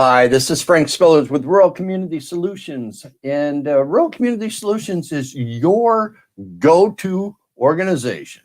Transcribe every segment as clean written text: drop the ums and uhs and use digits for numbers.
Hi, this is Frank Spillers with Rural Community Solutions. And Rural Community Solutions is your go-to organization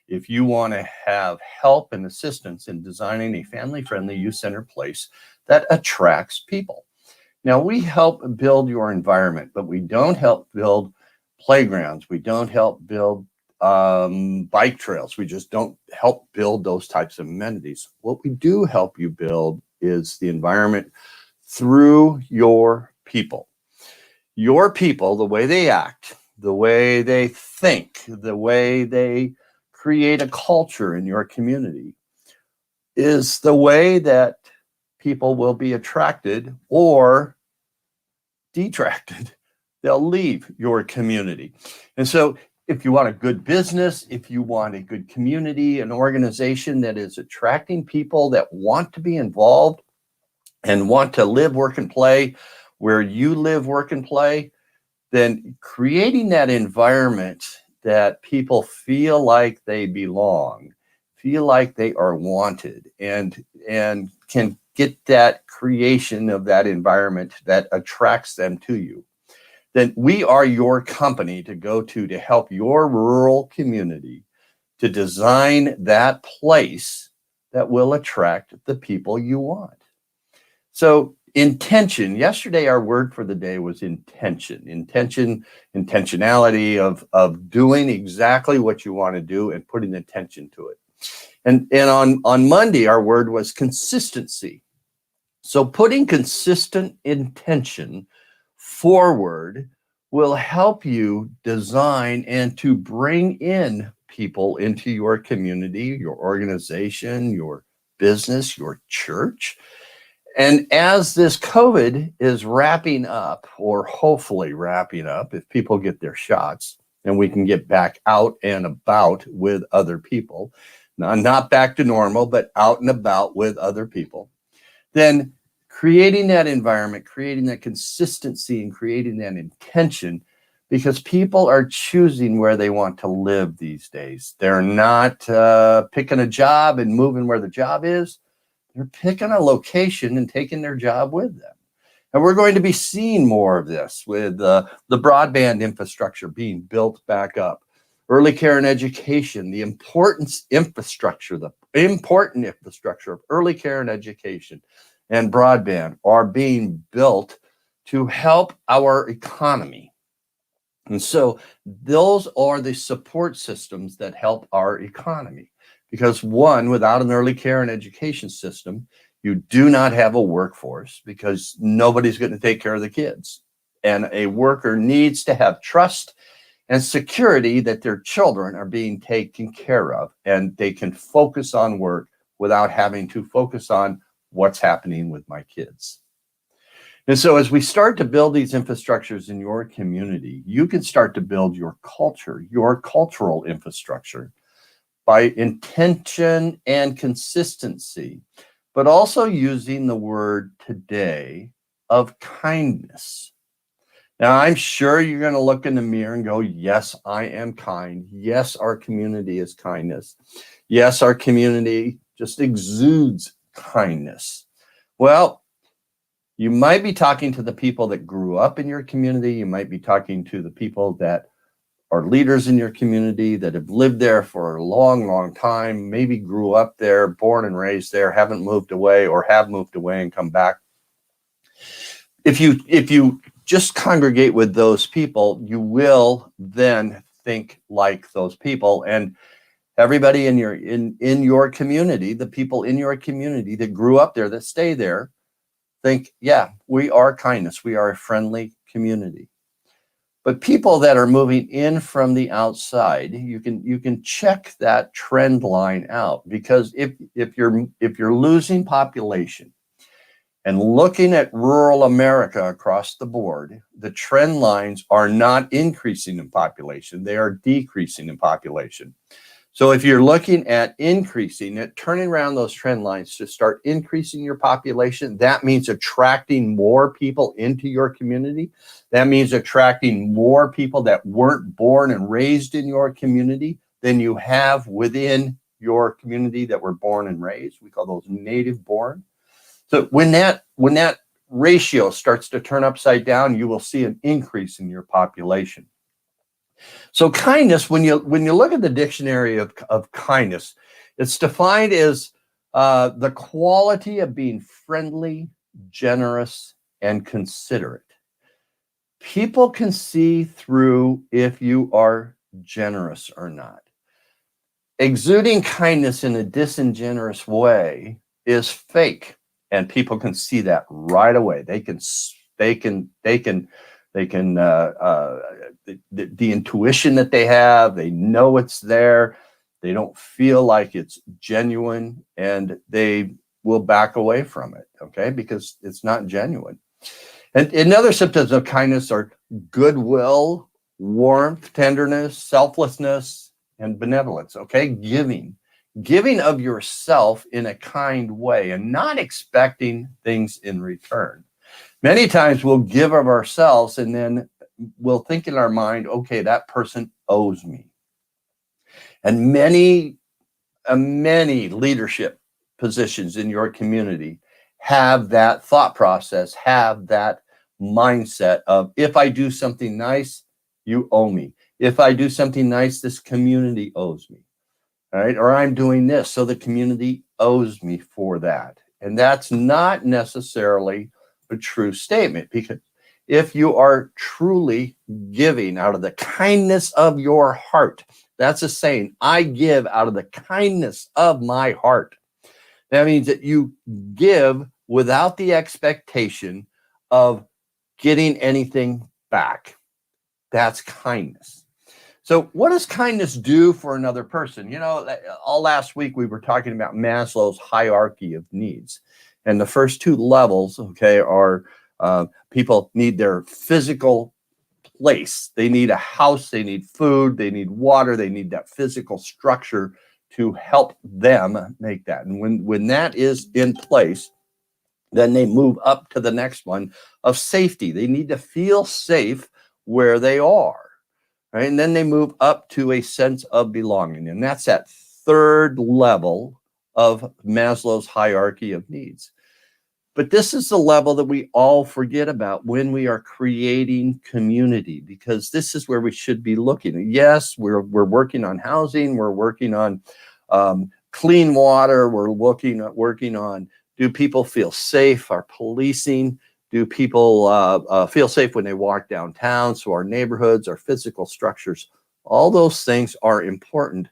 if you want to have help and assistance in designing a family-friendly, youth-centered place that attracts people. Now, we help build your environment, but we don't help build playgrounds. We don't help build bike trails. We just don't help build those types of amenities. What we do help you build is the environment through your people. Your people, the way they act, the way they think, the way they create a culture in your community is the way that people will be attracted or detracted. They'll leave your community. And so if you want a good business, if you want a good community, an organization that is attracting people that want to be involved and want to live, work, and play where you live, work, and play, then creating that environment that people feel like they belong, feel like they are wanted, and can get that creation of that environment that attracts them to you, then we are your company to go to help your rural community to design that place that will attract the people you want. So intention, yesterday our word for the day was intention. Intentionality of doing exactly what you want to do and putting attention to it. And on Monday, our word was consistency. So putting consistent intention forward will help you design and to bring in people into your community, your organization, your business, your church. And as this COVID is wrapping up, or hopefully wrapping up, if people get their shots and we can get back out and about with other people, not back to normal, but out and about with other people, then creating that environment, creating that consistency, and creating that intention, because people are choosing where they want to live these days. They're not picking a job and moving where the job is. They're picking a location and taking their job with them. And we're going to be seeing more of this with the broadband infrastructure being built back up, early care and education, the important infrastructure of early care and education and broadband are being built to help our economy. And so those are the support systems that help our economy. Because one, without an early care and education system, you do not have a workforce because nobody's going to take care of the kids. And a worker needs to have trust and security that their children are being taken care of and they can focus on work without having to focus on what's happening with my kids. And so as we start to build these infrastructures in your community, you can start to build your culture, your cultural infrastructure, by intention and consistency, but also using the word today of kindness. Now, I'm sure you're going to look in the mirror and go, yes, I am kind. Yes, our community is kindness. Yes, our community just exudes kindness. Well, you might be talking to the people that grew up in your community. You might be talking to the people that are leaders in your community that have lived there for a long, long time, maybe grew up there, born and raised there, haven't moved away or have moved away and come back. If you just congregate with those people, you will then think like those people. And everybody in your community, the people in your community that grew up there, that stay there, think, yeah, we are kindness. We are a friendly community. But people that are moving in from the outside, you can check that trend line out, because if you're losing population and looking at rural America across the board, the trend lines are not increasing in population, they are decreasing in population. So if you're looking at increasing it, turning around those trend lines to start increasing your population, that means attracting more people into your community. That means attracting more people that weren't born and raised in your community than you have within your community that were born and raised. We call those native born. So when when that ratio starts to turn upside down, you will see an increase in your population. So kindness, when you look at the dictionary of kindness, it's defined as the quality of being friendly, generous, and considerate. People can see through if you are generous or not. Exuding kindness in a disingenuous way is fake, and people can see that right away. They can the intuition that they have, they know it's there. They don't feel like it's genuine, and they will back away from it, okay, because it's not genuine. And other symptoms of kindness are goodwill, warmth, tenderness, selflessness, and benevolence, okay? Giving of yourself in a kind way and not expecting things in return. Many times we'll give of ourselves and then we'll think in our mind, okay, that person owes me. And many leadership positions in your community have that thought process, have that mindset of, if I do something nice, you owe me. If I do something nice, this community owes me. All right. Or I'm doing this, so the community owes me for that. And that's not necessarily a true statement, because if you are truly giving out of the kindness of your heart, that's a saying, I give out of the kindness of my heart. That means that you give without the expectation of getting anything back. That's kindness. So what does kindness do for another person? You know, all last week we were talking about Maslow's hierarchy of needs. And the first two levels, okay, are people need their physical place. They need a house, they need food, they need water, they need that physical structure to help them make that. And when that is in place, then they move up to the next one of safety. They need to feel safe where they are. Right? And then they move up to a sense of belonging. And that's that third level of Maslow's hierarchy of needs. But this is the level that we all forget about when we are creating community, because this is where we should be looking. Yes, we're working on housing, we're working on clean water, we're working on, do people feel safe? Our policing, do people feel safe when they walk downtown? So our neighborhoods, our physical structures, all those things are important,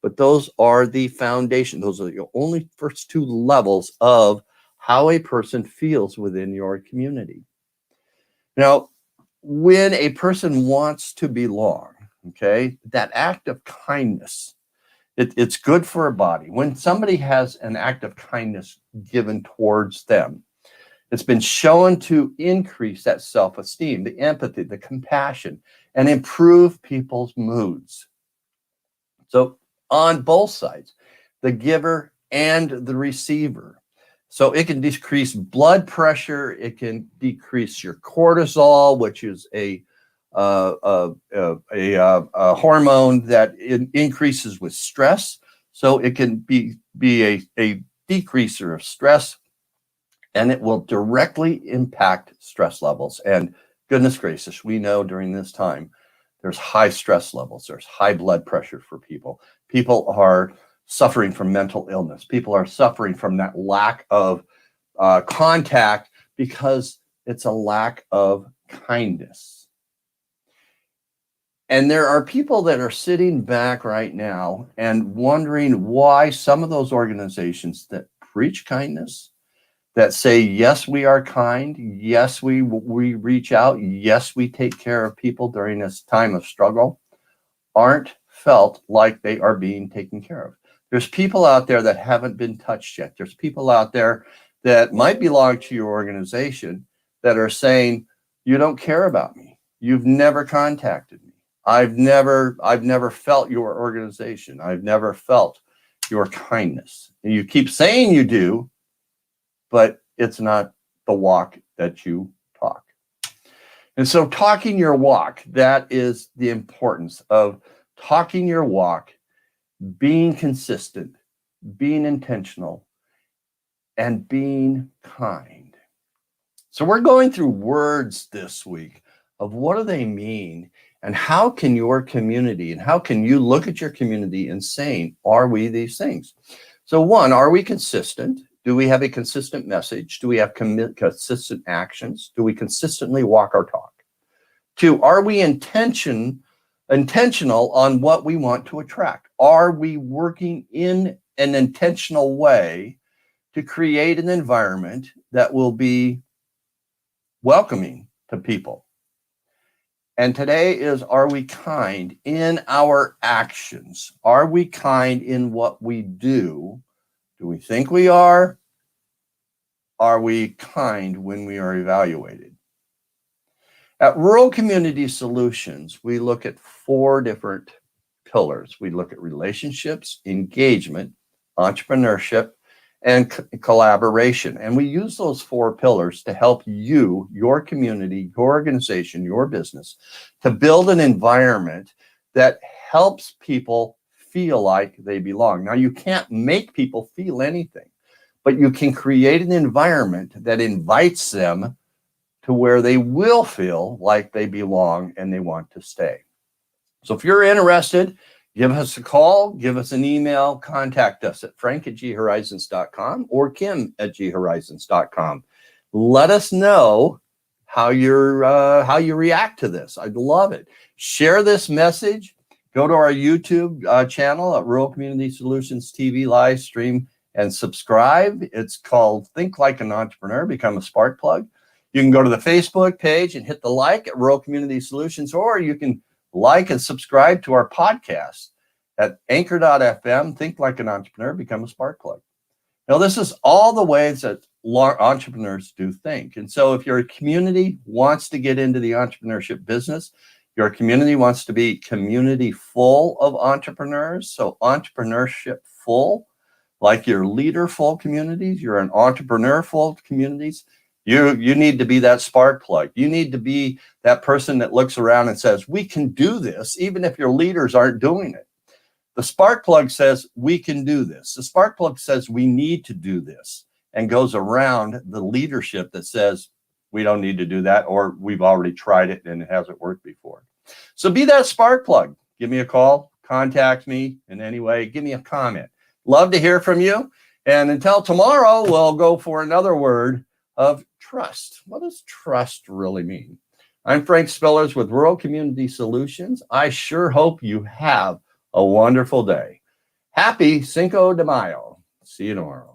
but those are the foundation. Those are the only first two levels of how a person feels within your community. Now, when a person wants to belong, okay, that act of kindness, it's good for a body. When somebody has an act of kindness given towards them, it's been shown to increase that self-esteem, the empathy, the compassion, and improve people's moods. So on both sides, the giver and the receiver. So it can decrease blood pressure. It can decrease your cortisol, which is a hormone that increases with stress. So it can be a decreaser of stress, and it will directly impact stress levels. And goodness gracious, we know during this time, there's high stress levels. There's high blood pressure for people. People are suffering from mental illness. People are suffering from that lack of contact because it's a lack of kindness. And there are people that are sitting back right now and wondering why some of those organizations that preach kindness, that say, yes, we are kind, yes, we reach out, yes, we take care of people during this time of struggle, aren't felt like they are being taken care of. There's people out there that haven't been touched yet. There's people out there that might belong to your organization that are saying, you don't care about me. You've never contacted me. I've never felt your organization. I've never felt your kindness. And you keep saying you do, but it's not the walk that you talk. And so talking your walk, that is the importance of talking your walk, being consistent, being intentional, and being kind. So we're going through words this week of what do they mean, and how can your community and how can you look at your community and saying, are we these things? So one, are we consistent? Do we have a consistent message? Do we have consistent actions? Do we consistently walk our talk? Two, are we intentional on what we want to attract? Are we working in an intentional way to create an environment that will be welcoming to people? And today is, are we kind in our actions? Are we kind in what we do? Do we think we are? Are we kind when we are evaluated? At Rural Community Solutions, we look at 4 different pillars. We look at relationships, engagement, entrepreneurship, and collaboration. And we use those 4 pillars to help you, your community, your organization, your business, to build an environment that helps people feel like they belong. Now, you can't make people feel anything, but you can create an environment that invites them to where they will feel like they belong and they want to stay. So if you're interested, give us a call, give us an email, contact us at frank@ghorizons.com or kim@ghorizons.com. Let us know how you react to this. I'd love it. Share this message. Go to our YouTube channel at Rural Community Solutions TV live stream and subscribe. It's called Think Like an Entrepreneur, Become a Spark Plug. You can go to the Facebook page and hit the like at Rural Community Solutions, or you can like and subscribe to our podcast at anchor.fm, Think Like an Entrepreneur, Become a Spark Plug. Now, this is all the ways that entrepreneurs do think. And so if your community wants to get into the entrepreneurship business, your community wants to be community full of entrepreneurs, so entrepreneurship full, like your leader full communities, you're an entrepreneur full communities, you need to be that spark plug. You need to be that person that looks around and says, we can do this, even if your leaders aren't doing it. The spark plug says, we can do this. The spark plug says, we need to do this, and goes around the leadership that says, we don't need to do that, or we've already tried it and it hasn't worked before. So be that spark plug. Give me a call, contact me in any way, give me a comment. Love to hear from you. And until tomorrow, we'll go for another word of trust. What does trust really mean? I'm Frank Spillers with Rural Community Solutions. I sure hope you have a wonderful day. Happy Cinco de Mayo. See you tomorrow.